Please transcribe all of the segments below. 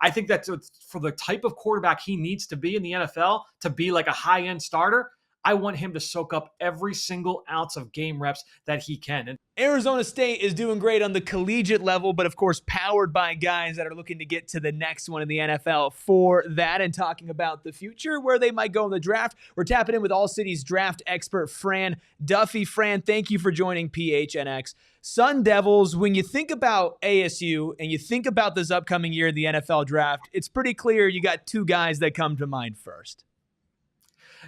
I think that's for the type of quarterback he needs to be in the NFL to be like a high-end starter. I want him to soak up every single ounce of game reps that he can. And Arizona State is doing great on the collegiate level, but of course powered by guys that are looking to get to the next one in the NFL. For that and talking about the future, where they might go in the draft, we're tapping in with All City's draft expert, Fran Duffy. Fran, thank you for joining PHNX. Sun Devils, when you think about ASU and you think about this upcoming year in the NFL draft, it's pretty clear you got two guys that come to mind first.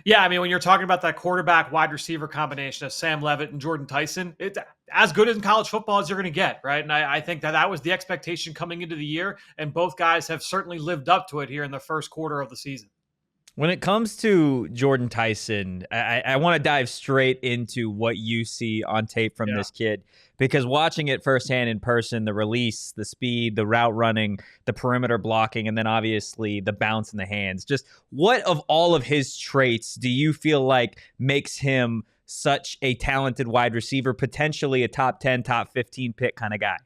Yeah, I mean, when you're talking about that quarterback wide receiver combination of Sam Leavitt and Jordyn Tyson, it's as good in college football as you're going to get, right? And I think that was the expectation coming into the year, and both guys have certainly lived up to it here in the first quarter of the season. When it comes to Jordyn Tyson, I want to dive straight into what you see on tape from this kid, because watching it firsthand in person, the release, the speed, the route running, the perimeter blocking, and then obviously the bounce in the hands. Just what of all of his traits do you feel like makes him such a talented wide receiver, potentially a top 10, top 15 pick kind of guy?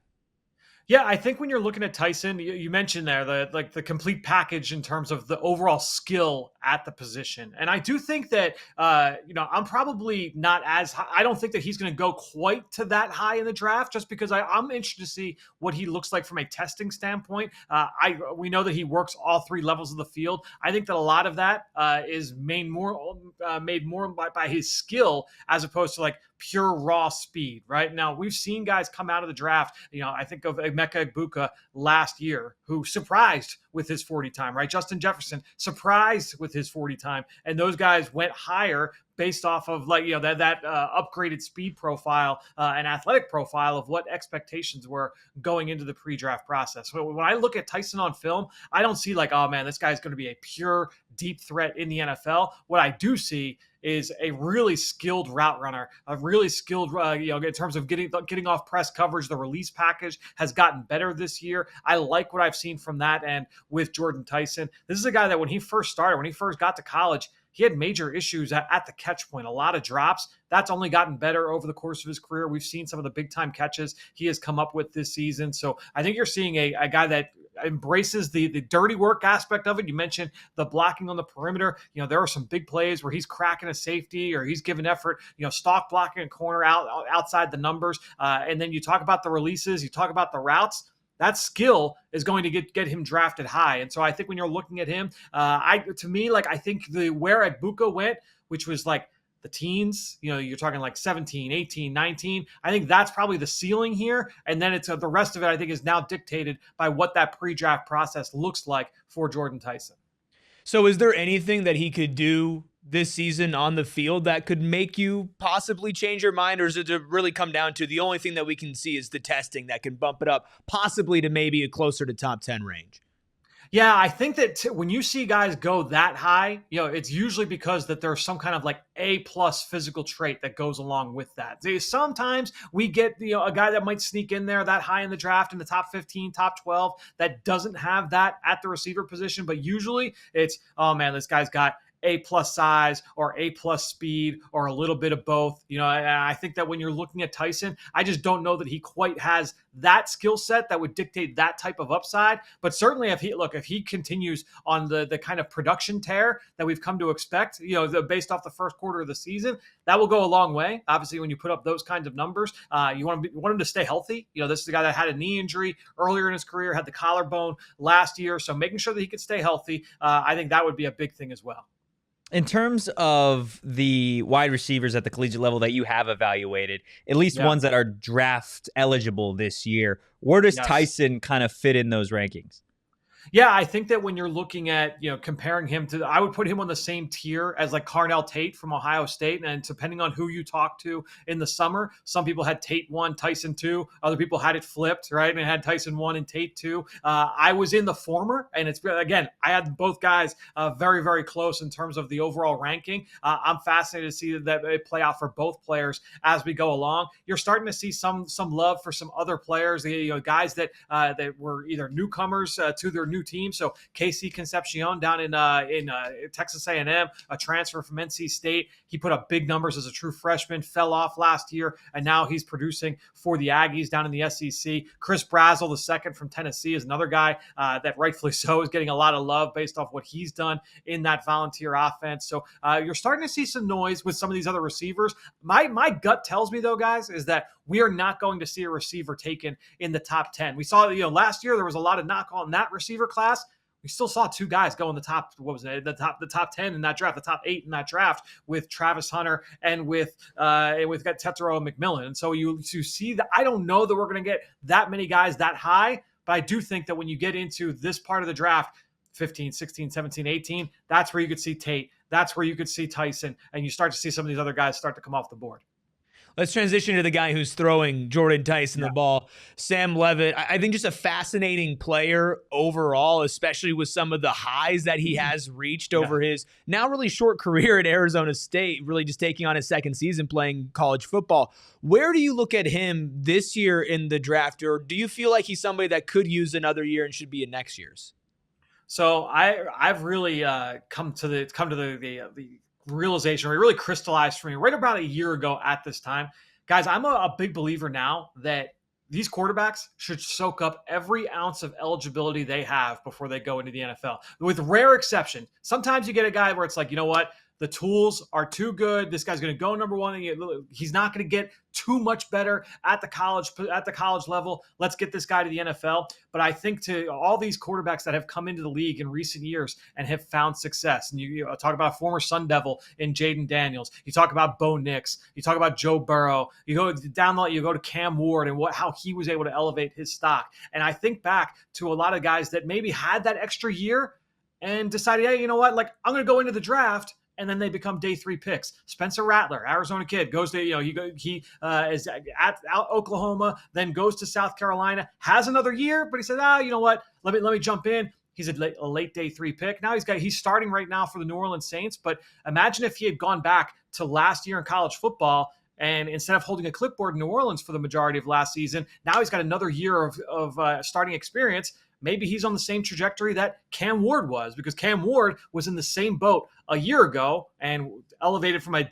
Yeah, I think when you're looking at Tyson, you mentioned there the complete package in terms of the overall skill at the position. And I do think that, I'm probably not as high. I don't think that he's going to go quite to that high in the draft, just because I'm interested to see what he looks like from a testing standpoint. We know that he works all three levels of the field. I think that a lot of that is made more by his skill as opposed to like pure raw speed. Right now, we've seen guys come out of the draft. I think of Emeka Egbuka last year, who surprised with his 40 time, right? Justin Jefferson surprised with his 40 time. And those guys went higher based off of that upgraded speed profile and athletic profile of what expectations were going into the pre-draft process. So when I look at Tyson on film, I don't see like, oh man, this guy's going to be a pure deep threat in the NFL. What I do see is a really skilled route runner, a really skilled, in terms of getting off press coverage. The release package has gotten better this year. I like what I've seen from that end with Jordyn Tyson. This is a guy that when he first got to college, he had major issues at the catch point, a lot of drops. That's only gotten better over the course of his career. We've seen some of the big-time catches he has come up with this season. So I think you're seeing a guy that embraces the dirty work aspect of it. You mentioned the blocking on the perimeter. There are some big plays where he's cracking a safety or he's giving effort, stalk blocking a corner outside the numbers. And then you talk about the releases, you talk about the routes. That skill is going to get him drafted high. And so I think when you're looking at him, I think where Egbuka went, which was like the teens, you're talking like 17, 18, 19. I think that's probably the ceiling here. And then it's the rest of it, I think, is now dictated by what that pre-draft process looks like for Jordyn Tyson. So is there anything that he could do this season on the field that could make you possibly change your mind? Or is it to really come down to the only thing that we can see is the testing that can bump it up possibly to maybe a closer to top 10 range? Yeah, I think that when you see guys go that high, it's usually because that there's some kind of like A+ physical trait that goes along with that. Sometimes we get, a guy that might sneak in there that high in the draft in the top 15, top 12 that doesn't have that at the receiver position. But usually it's, oh man, this guy's got A+ size or A+ speed or a little bit of both. I think that when you're looking at Tyson, I just don't know that he quite has that skill set that would dictate that type of upside. But certainly if he continues on the kind of production tear that we've come to expect, based off the first quarter of the season, that will go a long way. Obviously, when you put up those kinds of numbers, you want him to stay healthy. This is a guy that had a knee injury earlier in his career, had the collarbone last year. So making sure that he could stay healthy, I think that would be a big thing as well. In terms of the wide receivers at the collegiate level that you have evaluated, at least ones that are draft eligible this year, where does Tyson kind of fit in those rankings? Yeah, I think that when you're looking at, comparing him to, I would put him on the same tier as like Carnell Tate from Ohio State. And depending on who you talk to in the summer, some people had Tate 1, Tyson 2. Other people had it flipped, right? And had Tyson 1 and Tate 2. I was in the former, and I had both guys very, very close in terms of the overall ranking. I'm fascinated to see that it play out for both players as we go along. You're starting to see some love for some other players, guys that were either newcomers to their new team. So Casey Concepcion down in Texas A&M, a transfer from NC State. He put up big numbers as a true freshman, fell off last year, and now he's producing for the Aggies down in the SEC. Chris Brazzell, the second from Tennessee, is another guy that rightfully so is getting a lot of love based off what he's done in that Volunteer offense. So you're starting to see some noise with some of these other receivers. My gut tells me, though, guys, is that we are not going to see a receiver taken in the top 10. We saw, last year there was a lot of knock on that receiver class. We still saw two guys go in the top, the top 10 in that draft, the top 8 in that draft, with Travis Hunter and with Tetero McMillan. And so you see that. I don't know that we're going to get that many guys that high, but I do think that when you get into this part of the draft, 15, 16, 17, 18, that's where you could see Tate. That's where you could see Tyson, and you start to see some of these other guys start to come off the board. Let's transition to the guy who's throwing Jordyn Tyson the ball, Sam Leavitt. I think just a fascinating player overall, especially with some of the highs that he has reached over his now really short career at Arizona State, really just taking on his second season playing college football. Where do you look at him this year in the draft, or do you feel like he's somebody that could use another year and should be in next year's? So I've really come to the realization, or it really crystallized for me right about a year ago at this time. Guys, I'm a big believer now that these quarterbacks should soak up every ounce of eligibility they have before they go into the NFL. With rare exception, sometimes you get a guy where it's like, you know what? The tools are too good. This guy's going to go number one. He's not going to get too much better at the college level. Let's get this guy to the NFL. But I think to all these quarterbacks that have come into the league in recent years and have found success, and you talk about a former Sun Devil in Jaden Daniels. You talk about Bo Nix. You talk about Joe Burrow. You go down the line, you go to Cam Ward and how he was able to elevate his stock. And I think back to a lot of guys that maybe had that extra year and decided, hey, you know what? Like, I'm going to go into the draft. And then they become day 3 picks. Spencer Rattler, Arizona kid, goes to he is at Oklahoma, then goes to South Carolina, has another year, but he said, you know what? Let me jump in. He's a late day 3 pick. Now he's starting right now for the New Orleans Saints. But imagine if he had gone back to last year in college football, and instead of holding a clipboard in New Orleans for the majority of last season, now he's got another year of starting experience. Maybe he's on the same trajectory that Cam Ward was, because Cam Ward was in the same boat a year ago and elevated from a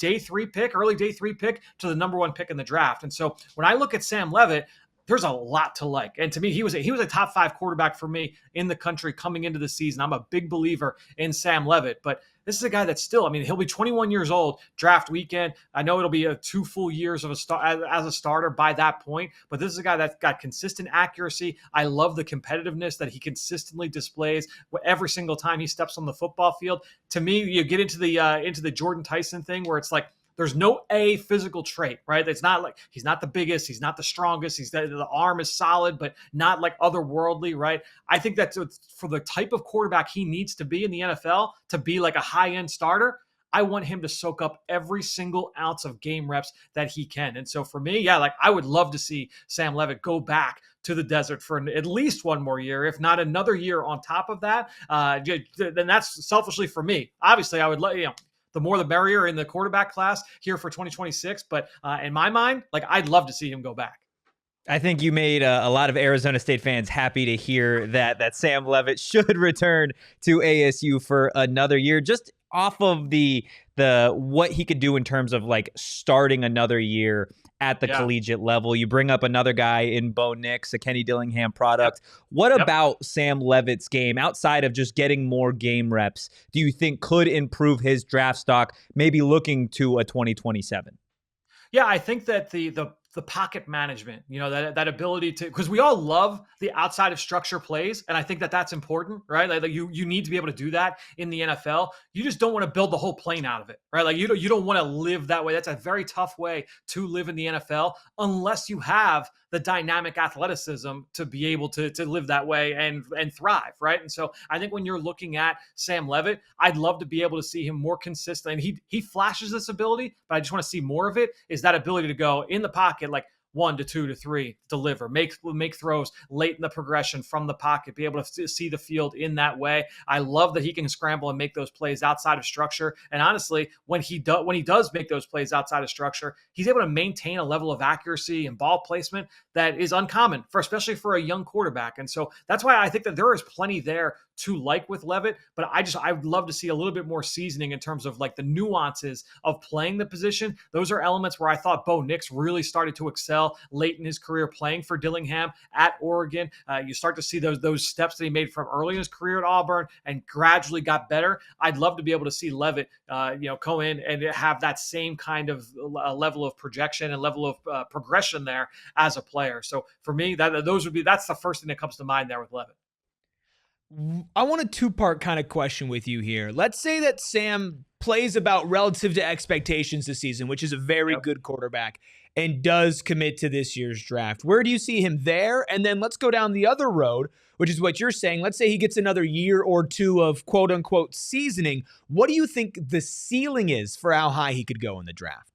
early day 3 pick to the number 1 pick in the draft. And so when I look at Sam Leavitt, there's a lot to like. And to me, he was a top 5 quarterback for me in the country coming into the season. I'm a big believer in Sam Leavitt, but this is a guy that's still, he'll be 21 years old draft weekend. I know it'll be 2 full years of as a starter by that point, but this is a guy that's got consistent accuracy. I love the competitiveness that he consistently displays every single time he steps on the football field. To me, you get into the Jordyn Tyson thing where it's like, there's no physical trait, right? It's not like he's not the biggest, he's not the strongest, the arm is solid, but not like otherworldly, right? I think that for the type of quarterback he needs to be in the NFL to be like a high-end starter, I want him to soak up every single ounce of game reps that he can. And so for me, I would love to see Sam Leavitt go back to the desert for at least one more year, if not another year on top of that. Then that's selfishly for me. Obviously, I would let the more the merrier in the quarterback class here for 2026. But in my mind, I'd love to see him go back. I think you made a lot of Arizona State fans happy to hear that Sam Leavitt should return to ASU for another year, just off of the what he could do in terms of starting another year at the collegiate level. You bring up another guy in Bo Nix, a Kenny Dillingham product. What about Sam Leavitt's game, outside of just getting more game reps, do you think could improve his draft stock, maybe looking to a 2027? Yeah, I think that the pocket management, that ability to, because we all love the outside of structure plays, and I think that that's important, right? You need to be able to do that in the NFL. You just don't want to build the whole plane out of it, right? You don't want to live that way. That's a very tough way to live in the NFL unless you have the dynamic athleticism to be able to live that way and thrive, right? And so I think when you're looking at Sam Leavitt, I'd love to be able to see him more consistent. And he flashes this ability, but I just want to see more of it, is that ability to go in the pocket, 1 to 2 to 3, deliver, make throws late in the progression from the pocket, be able to see the field in that way. I love that he can scramble and make those plays outside of structure. And honestly, when he does make those plays outside of structure, he's able to maintain a level of accuracy and ball placement that is uncommon especially for a young quarterback. And so that's why I think that there is plenty there to like with Leavitt, but I would love to see a little bit more seasoning in terms of like the nuances of playing the position. Those are elements where I thought Bo Nix really started to excel late in his career playing for Dillingham at Oregon. You start to see those steps that he made from early in his career at Auburn and gradually got better. I'd love to be able to see Leavitt, go in and have that same kind of level of projection and level of progression there as a player. So for me, that's the first thing that comes to mind there with Leavitt. I want a two-part kind of question with you here. Let's say that Sam plays about relative to expectations this season, which is a very good quarterback, and does commit to this year's draft. Where do you see him there? And then let's go down the other road, which is what you're saying. Let's say he gets another year or two of quote-unquote seasoning. What do you think the ceiling is for how high he could go in the draft?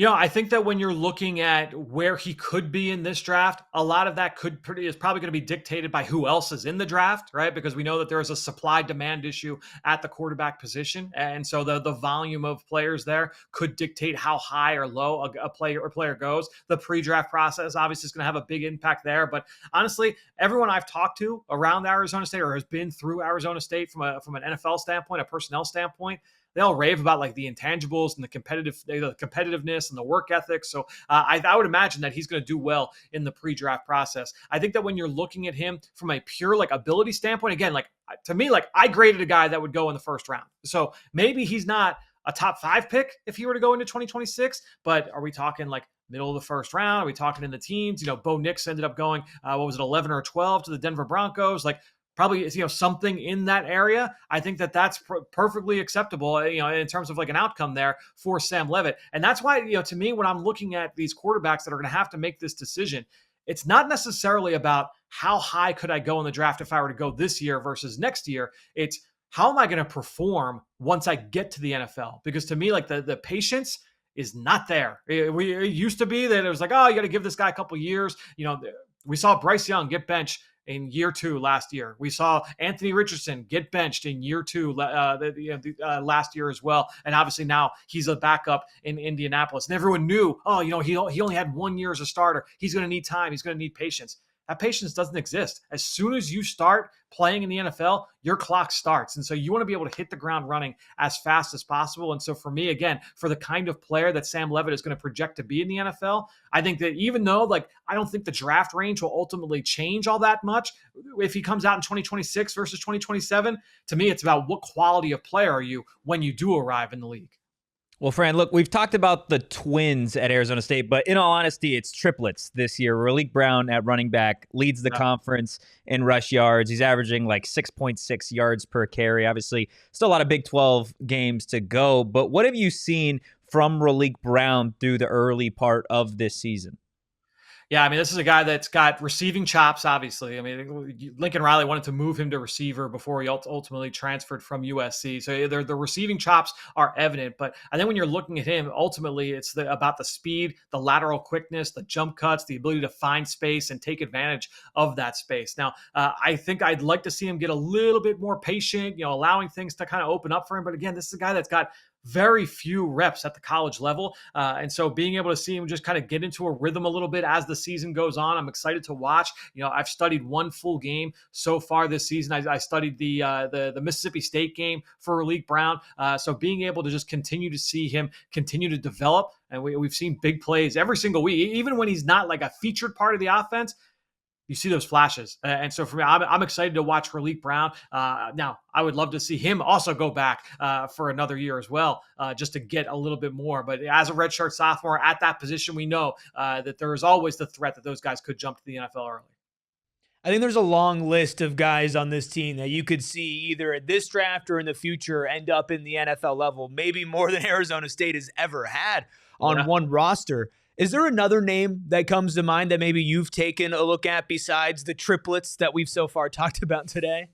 I think that when you're looking at where he could be in this draft, a lot of that is probably going to be dictated by who else is in the draft, right? Because we know that there is a supply-demand issue at the quarterback position, and so the volume of players there could dictate how high or low a player goes. The pre-draft process obviously is going to have a big impact there, but honestly, everyone I've talked to around Arizona State or has been through Arizona State from an NFL standpoint, a personnel standpoint, they all rave about like the intangibles and the competitiveness and the work ethic. So I would imagine that he's going to do well in the pre-draft process. I think that when you're looking at him from a pure like ability standpoint, again, like to me, like I graded a guy that would go in the first round. So maybe he's not a top 5 pick if he were to go into 2026, but are we talking like middle of the first round? Are we talking in the teens? Bo Nix ended up going, 11 or 12 to the Denver Broncos? Like, probably something in that area. I think that that's perfectly acceptable, in terms of like an outcome there for Sam Leavitt. And that's why, to me, when I'm looking at these quarterbacks that are going to have to make this decision, it's not necessarily about how high could I go in the draft if I were to go this year versus next year. It's how am I going to perform once I get to the NFL? Because to me, like the patience is not there. It used to be that it was like, oh, you got to give this guy a couple years. We saw Bryce Young get benched in year 2 last year. We saw Anthony Richardson get benched in year 2 last year as well. And obviously now he's a backup in Indianapolis. And everyone knew, he only had 1 year as a starter. He's going to need time. He's going to need patience. That patience doesn't exist. As soon as you start playing in the NFL, your clock starts. And so you want to be able to hit the ground running as fast as possible. And so for me, again, for the kind of player that Sam Leavitt is going to project to be in the NFL, I think that even though I don't think the draft range will ultimately change all that much, if he comes out in 2026 versus 2027, to me, it's about what quality of player are you when you do arrive in the league. Well, Fran, look, we've talked about the twins at Arizona State, but in all honesty, it's triplets this year. Raleek Brown at running back leads the conference in rush yards. He's averaging like 6.6 yards per carry. Obviously, still a lot of Big 12 games to go, but what have you seen from Raleek Brown through the early part of this season? Yeah, I mean, this is a guy that's got receiving chops, obviously. I mean, Lincoln Riley wanted to move him to receiver before he ultimately transferred from USC. So the receiving chops are evident. But I think when you're looking at him, ultimately, it's about the speed, the lateral quickness, the jump cuts, the ability to find space and take advantage of that space. Now, I think I'd like to see him get a little bit more patient, allowing things to kind of open up for him. But again, this is a guy that's got very few reps at the college level. And so being able to see him just kind of get into a rhythm a little bit as the season goes on, I'm excited to watch. I've studied one full game so far this season. I studied the Mississippi State game for Raleek Brown. So being able to just continue to see him continue to develop. And we've seen big plays every single week, even when he's not like a featured part of the offense. You see those flashes. And so for me, I'm excited to watch Raleek Brown. Now, I would love to see him also go back for another year as well, just to get a little bit more. But as a redshirt sophomore at that position, we know that there is always the threat that those guys could jump to the NFL early. I think there's a long list of guys on this team that you could see either at this draft or in the future end up in the NFL level, maybe more than Arizona State has ever had on one roster. Is there another name that comes to mind that maybe you've taken a look at besides the triplets that we've so far talked about today?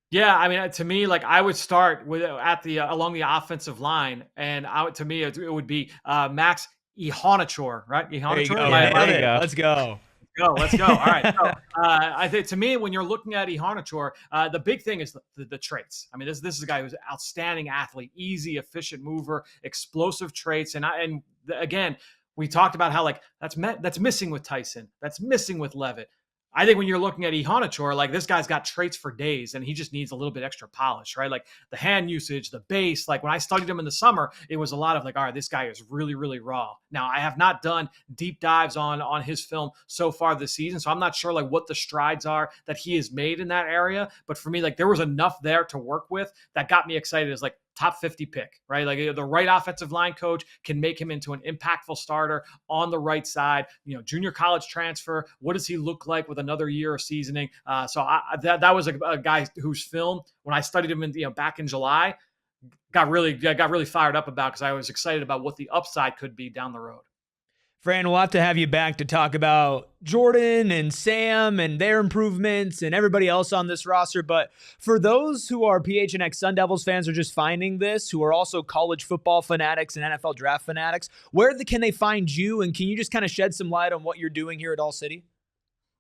Yeah, I mean, to me, I would start with along the offensive line, and to me, it would be Max Ihonachor, right? There you go. There you go. Let's go. Let's go. All right. So, I think to me, when you're looking at Ihonachor, the big thing is the traits. I mean, this is a guy who's an outstanding athlete, easy, efficient mover, explosive traits, and again, we talked about how like that's missing with Tyson, that's missing with Leavitt. I think when you're looking at Ihonachor, like this guy's got traits for days and he just needs a little bit extra polish, right? Like the hand usage, the base. Like when I studied him in the summer, it was a lot of like, all right, this guy is really, really raw. Now I have not done deep dives on his film so far this season. So I'm not sure like what the strides are that he has made in that area. But for me, like there was enough there to work with that got me excited as like top 50 pick, right? Like the right offensive line coach can make him into an impactful starter on the right side. You know, junior college transfer. What does he look like with another year of seasoning? So that was a guy whose film, when I studied him in back in July, got really fired up about because I was excited about what the upside could be down the road. Fran, we'll have to have you back to talk about Jordyn and Sam and their improvements and everybody else on this roster. But for those who are PHNX Sun Devils fans or just finding this, who are also college football fanatics and NFL draft fanatics, where can they find you? And can you just kind of shed some light on what you're doing here at All City?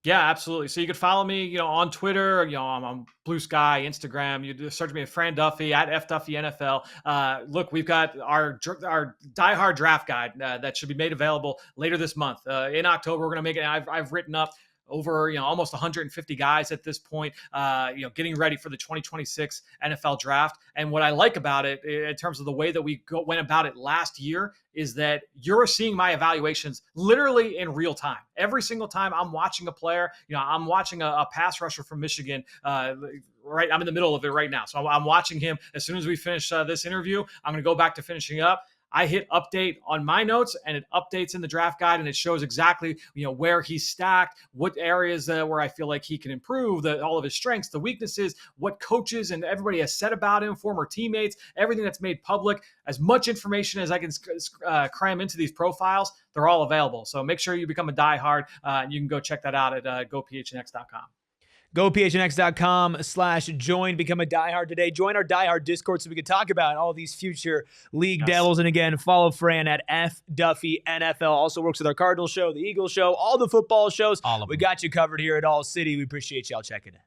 Yeah, absolutely. So you can follow me, on Twitter, I'm on Blue Sky, Instagram. You search me at Fran Duffy at FDuffyNFL. Look, we've got our diehard draft guide that should be made available later this month. In October, we're going to make it. I've written up over almost 150 guys at this point, getting ready for the 2026 NFL draft. And what I like about it in terms of the way that we went about it last year is that you're seeing my evaluations literally in real time. Every single time I'm watching a player, I'm watching a pass rusher from Michigan, right? I'm in the middle of it right now. So I'm watching him. As soon as we finish this interview, I'm going to go back to finishing up. I hit update on my notes and it updates in the draft guide and it shows exactly, where he's stacked, what areas where I feel like he can improve, all of his strengths, the weaknesses, what coaches and everybody has said about him, former teammates, everything that's made public, as much information as I can cram into these profiles, they're all available. So make sure you become a diehard. You can go check that out at gophnx.com. GoPHNX.com/join. Become a diehard today. Join our diehard Discord so we can talk about all these future League Devils. And again, follow Fran at FDuffyNFL. Also works with our Cardinals show, the Eagles show, all the football shows. All of them. We got you covered here at All City. We appreciate y'all checking in.